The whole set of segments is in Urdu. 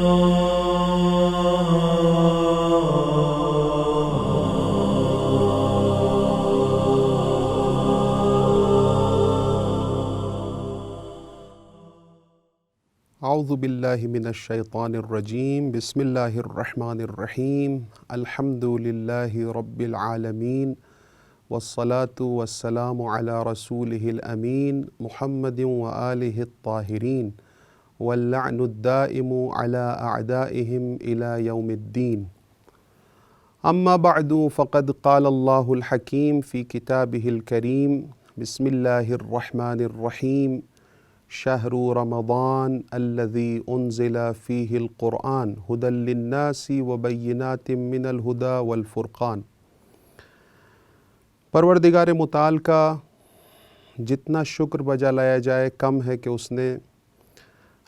اعوذ باللہ من الشیطان الرجیم بسم اللہ الرحمن الرحیم الحمد للہ رب العالمین والصلاة والسلام علی رسولہ الامین محمد وآلہ الطاہرین واللعن الدائم علی اعدائہم الی یوم الدین اما بعد فقد قال اللہ الحکیم فی کتابہ الکریم بسم اللہ الرحمن الرحیم شہر رمضان الذی انزل فیہ القرآن ھدی للناس وبینات من الہدی والفرقان۔ پروردگار متعال کا جتنا شکر بجا لایا جائے کم ہے کہ اس نے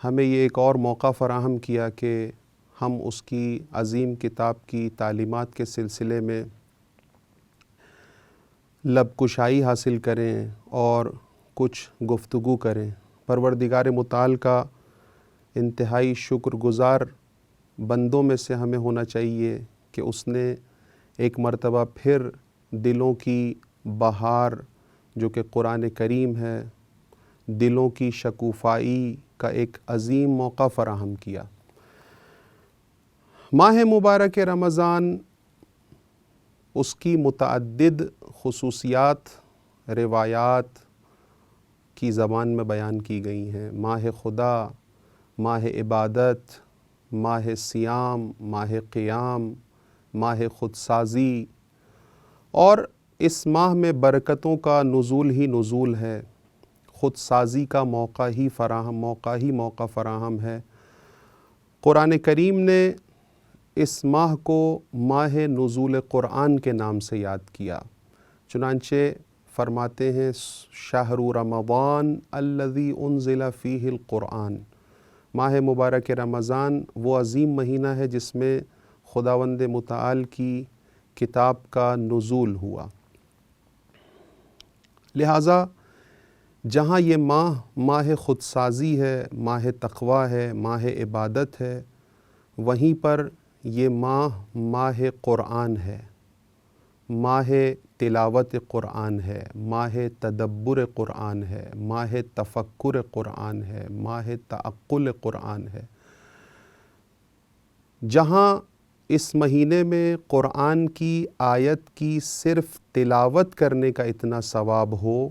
ہمیں یہ ایک اور موقع فراہم کیا کہ ہم اس کی عظیم کتاب کی تعلیمات کے سلسلے میں لب کشائی حاصل کریں اور کچھ گفتگو کریں۔ پروردگار متعال کا انتہائی شکر گزار بندوں میں سے ہمیں ہونا چاہیے کہ اس نے ایک مرتبہ پھر دلوں کی بہار جو کہ قرآن کریم ہے، دلوں کی شکوفائی کا ایک عظیم موقع فراہم کیا۔ ماہ مبارک رمضان، اس کی متعدد خصوصیات روایات کی زبان میں بیان کی گئی ہیں۔ ماہ خدا، ماہ عبادت، ماہ صیام، ماہ قیام، ماہ خودسازی، اور اس ماہ میں برکتوں کا نزول ہی نزول ہے، خودسازی کا موقع ہی موقع فراہم ہے۔ قرآن کریم نے اس ماہ کو ماہ نزول قرآن کے نام سے یاد کیا، چنانچہ فرماتے ہیں شہر رمضان الذی انزل فیہ القرآن، ماہ مبارک رمضان وہ عظیم مہینہ ہے جس میں خداوند متعال کی کتاب کا نزول ہوا۔ لہٰذا جہاں یہ ماہ خودسازی ہے، ماہ تقویٰ ہے، ماہ عبادت ہے، وہیں پر یہ ماہ قرآن ہے، ماہ تلاوت قرآن ہے، ماہ تدبر قرآن ہے، ماہ تفکر قرآن ہے، ماہ تعقل قرآن ہے۔ جہاں اس مہینے میں قرآن کی آیت کی صرف تلاوت کرنے کا اتنا ثواب ہو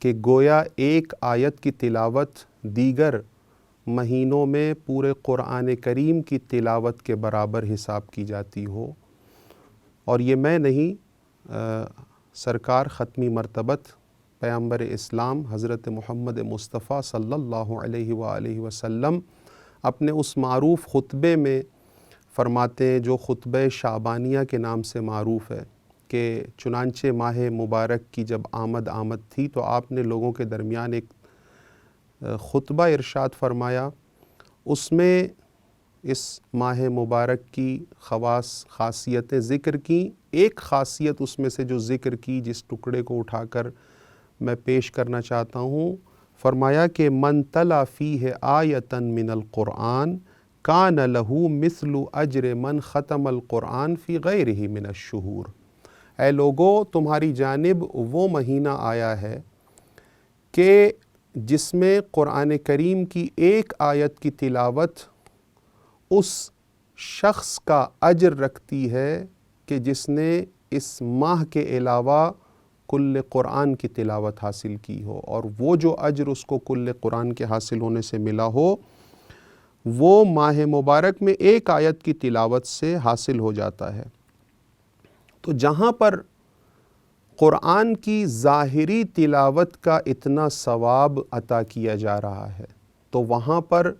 کہ گویا ایک آیت کی تلاوت دیگر مہینوں میں پورے قرآن کریم کی تلاوت کے برابر حساب کی جاتی ہو، اور یہ میں نہیں، سرکار ختمی مرتبت پیغمبر اسلام حضرت محمد مصطفیٰ صلی اللہ علیہ وآلہ وسلم اپنے اس معروف خطبے میں فرماتے ہیں، جو خطبہ شعبانیہ کے نام سے معروف ہے، کہ چنانچہ ماہ مبارک کی جب آمد تھی تو آپ نے لوگوں کے درمیان ایک خطبہ ارشاد فرمایا، اس میں اس ماہ مبارک کی خاصیتیں ذکر کی۔ ایک خاصیت اس میں سے جو ذکر کی، جس ٹکڑے کو اٹھا کر میں پیش کرنا چاہتا ہوں، فرمایا کہ من تلا فیہ آیۃ من القرآن کان لہ مثل اجر من ختم القرآن فی غیرہ من الشہور۔ اے لوگو، تمہاری جانب وہ مہینہ آیا ہے کہ جس میں قرآن کریم کی ایک آیت کی تلاوت اس شخص کا اجر رکھتی ہے کہ جس نے اس ماہ کے علاوہ کل قرآن کی تلاوت حاصل کی ہو، اور وہ جو اجر اس کو کل قرآن کے حاصل ہونے سے ملا ہو وہ ماہ مبارک میں ایک آیت کی تلاوت سے حاصل ہو جاتا ہے۔ تو جہاں پر قرآن کی ظاہری تلاوت کا اتنا ثواب عطا کیا جا رہا ہے، تو وہاں پر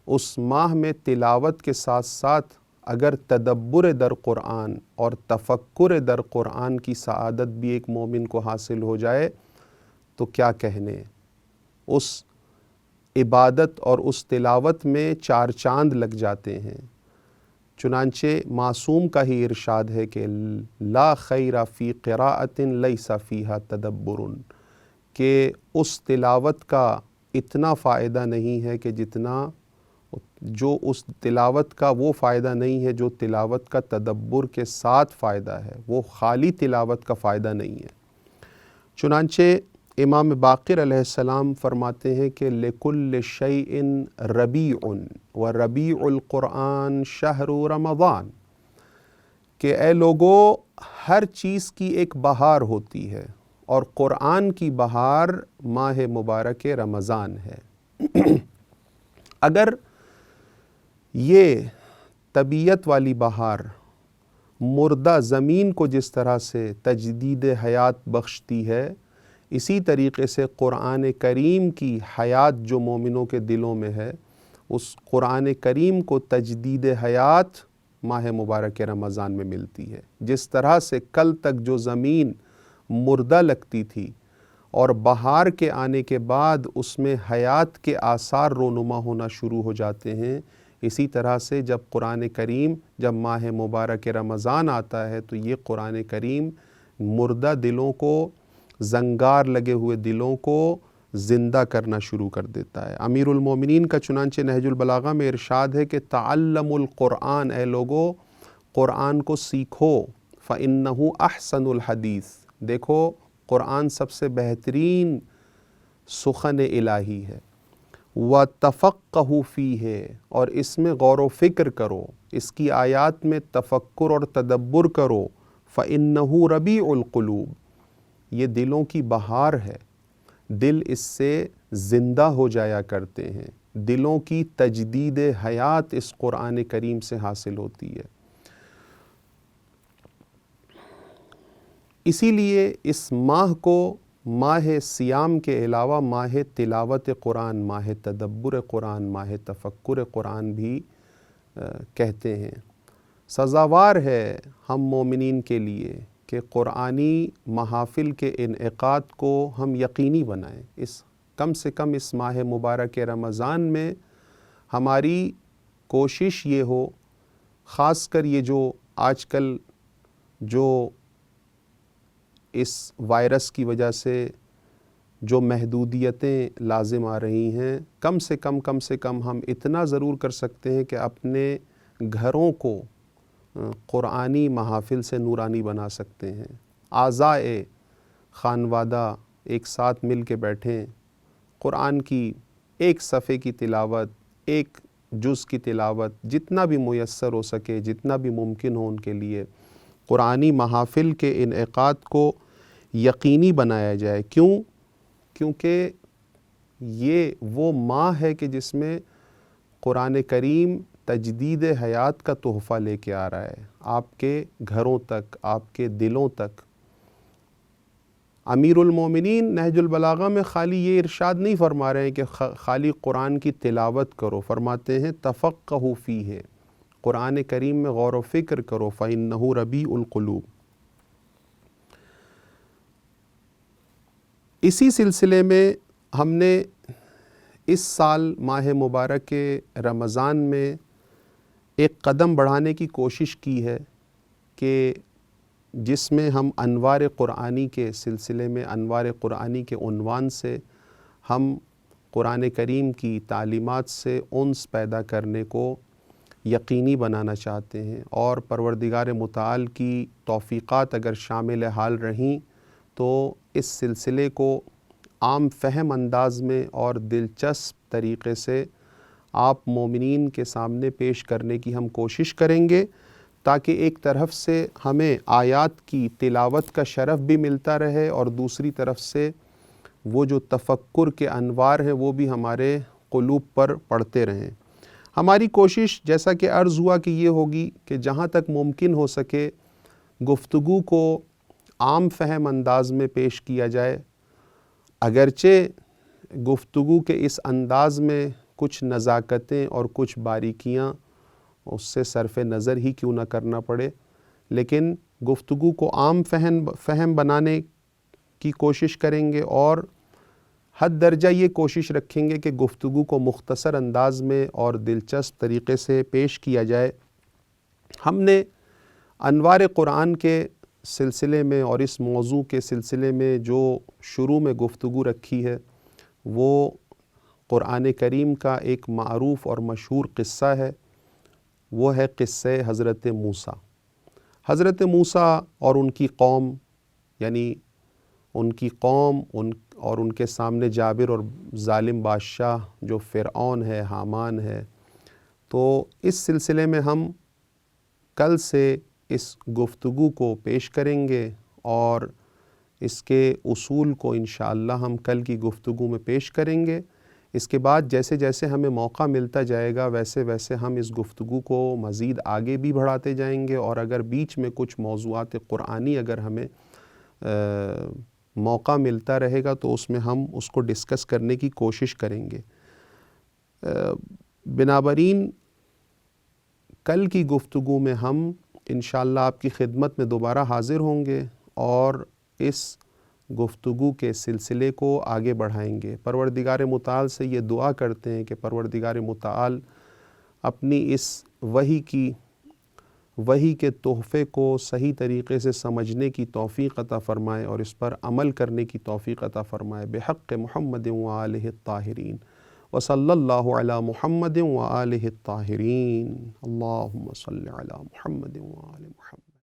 اس ماہ میں تلاوت کے ساتھ ساتھ اگر تدبر در قرآن اور تفکر در قرآن کی سعادت بھی ایک مومن کو حاصل ہو جائے تو کیا کہنے۔ اس عبادت اور اس تلاوت میں چار چاند لگ جاتے ہیں۔ چنانچہ معصوم کا ہی ارشاد ہے کہ لا خیر فی قراءۃ لیس فیہا تدبر، کہ اس تلاوت کا اتنا فائدہ نہیں ہے کہ جتنا جو اس تلاوت کا وہ فائدہ نہیں ہے جو تلاوت کا تدبر کے ساتھ فائدہ ہے، وہ خالی تلاوت کا فائدہ نہیں ہے۔ چنانچہ امام باقر علیہ السلام فرماتے ہیں کہ لِكُلِّ شَيْءٍ رَبِيعٌ وَرَبِيعُ الْقُرْآنِ شَهْرُ رَمَضَانِ، کہ اے لوگو ہر چیز کی ایک بہار ہوتی ہے اور قرآن کی بہار ماہ مبارک رمضان ہے۔ اگر یہ طبیعت والی بہار مردہ زمین کو جس طرح سے تجدید حیات بخشتی ہے، اسی طریقے سے قرآن کریم کی حیات جو مومنوں کے دلوں میں ہے، اس قرآن کریم کو تجدید حیات ماہ مبارک رمضان میں ملتی ہے۔ جس طرح سے کل تک جو زمین مردہ لگتی تھی اور بہار کے آنے کے بعد اس میں حیات کے آثار رونما ہونا شروع ہو جاتے ہیں، اسی طرح سے جب قرآن کریم جب ماہ مبارک رمضان آتا ہے تو یہ قرآن کریم مردہ دلوں کو، زنگار لگے ہوئے دلوں کو زندہ کرنا شروع کر دیتا ہے۔ امیر المومنین کا چنانچہ نہج البلاغہ میں ارشاد ہے کہ تعلموا القرآن، اے لوگو قرآن کو سیکھو، فإنہ احسن الحدیث، دیکھو قرآن سب سے بہترین سخن الہی ہے، وَتَفَقَّهُ فِيهِ، اور اس میں غور و فکر کرو، اس کی آیات میں تفکر اور تدبر کرو، فَإِنَّهُ رَبِيعُ الْقُلُوبِ، یہ دلوں کی بہار ہے، دل اس سے زندہ ہو جایا کرتے ہیں، دلوں کی تجدید حیات اس قرآن کریم سے حاصل ہوتی ہے۔ اسی لیے اس ماہ کو ماہ سیام کے علاوہ ماہ تلاوت قرآن، ماہ تدبر قرآن، ماہ تفکر قرآن بھی کہتے ہیں۔ سزاوار ہے ہم مومنین کے لیے کہ قرآنی محافل کے انعقاد کو ہم یقینی بنائیں، کم سے کم اس ماہ مبارک رمضان میں ہماری کوشش یہ ہو، خاص کر یہ جو آج کل جو اس وائرس کی وجہ سے جو محدودیتیں لازم آ رہی ہیں، کم سے کم ہم اتنا ضرور کر سکتے ہیں کہ اپنے گھروں کو قرآنی محافل سے نورانی بنا سکتے ہیں۔ اعضائے خانوادہ ایک ساتھ مل کے بیٹھیں، قرآن کی ایک صفحے کی تلاوت، ایک جز کی تلاوت، جتنا بھی میسر ہو سکے، جتنا بھی ممکن ہو ان کے لیے قرآنی محافل کے انعقاد کو یقینی بنایا جائے۔ کیونکہ یہ وہ ماہ ہے کہ جس میں قرآن کریم تجدید حیات کا تحفہ لے کے آ رہا ہے آپ کے گھروں تک، آپ کے دلوں تک۔ امیر المومنین نہج البلاغہ میں خالی یہ ارشاد نہیں فرما رہے ہیں کہ خالی قرآن کی تلاوت کرو، فرماتے ہیں تفقہوا فیہ، قرآن کریم میں غور و فکر کرو، فإنہ ربیع القلوب۔ اسی سلسلے میں ہم نے اس سال ماہ مبارک رمضان میں ایک قدم بڑھانے کی کوشش کی ہے کہ جس میں ہم انوار قرآنی کے سلسلے میں، انوار قرآنی کے عنوان سے ہم قرآن کریم کی تعلیمات سے انس پیدا کرنے کو یقینی بنانا چاہتے ہیں، اور پروردگار متعال کی توفیقات اگر شامل حال رہیں تو اس سلسلے کو عام فہم انداز میں اور دلچسپ طریقے سے آپ مومنین کے سامنے پیش کرنے کی ہم کوشش کریں گے، تاکہ ایک طرف سے ہمیں آیات کی تلاوت کا شرف بھی ملتا رہے اور دوسری طرف سے وہ جو تفکر کے انوار ہیں وہ بھی ہمارے قلوب پر پڑتے رہیں۔ ہماری کوشش جیسا کہ عرض ہوا کہ یہ ہوگی کہ جہاں تک ممکن ہو سکے گفتگو کو عام فہم انداز میں پیش کیا جائے، اگرچہ گفتگو کے اس انداز میں کچھ نزاکتیں اور کچھ باریکیاں اس سے صرف نظر ہی کیوں نہ کرنا پڑے، لیکن گفتگو کو عام فہم بنانے کی کوشش کریں گے، اور حد درجہ یہ کوشش رکھیں گے کہ گفتگو کو مختصر انداز میں اور دلچسپ طریقے سے پیش کیا جائے۔ ہم نے انوار قرآن کے سلسلے میں اور اس موضوع کے سلسلے میں جو شروع میں گفتگو رکھی ہے وہ قرآن کریم کا ایک معروف اور مشہور قصہ ہے، وہ ہے قصہ حضرت موسیٰ۔ حضرت موسیٰ اور ان کی قوم، یعنی ان کی قوم اور ان کے سامنے جابر اور ظالم بادشاہ جو فرعون ہے، حامان ہے، تو اس سلسلے میں ہم کل سے اس گفتگو کو پیش کریں گے اور اس کے اصول کو انشاءاللہ ہم کل کی گفتگو میں پیش کریں گے۔ اس کے بعد جیسے جیسے ہمیں موقع ملتا جائے گا ویسے ویسے ہم اس گفتگو کو مزید آگے بھی بڑھاتے جائیں گے، اور اگر بیچ میں کچھ موضوعات قرآنی اگر ہمیں موقع ملتا رہے گا تو اس میں ہم اس کو ڈسکس کرنے کی کوشش کریں گے۔ بنابراین کل کی گفتگو میں ہم انشاءاللہ آپ کی خدمت میں دوبارہ حاضر ہوں گے اور اس گفتگو کے سلسلے کو آگے بڑھائیں گے۔ پروردگار متعال سے یہ دعا کرتے ہیں کہ پروردگار متعال اپنی اس وحی کے تحفے کو صحیح طریقے سے سمجھنے کی توفیق عطا فرمائے اور اس پر عمل کرنے کی توفیق عطا فرمائے، بحق محمد وآلہ الطاہرین، وصلی اللہ علی محمد وآلہ الطاہرین، اللہم صلی علی محمد وآل محمد۔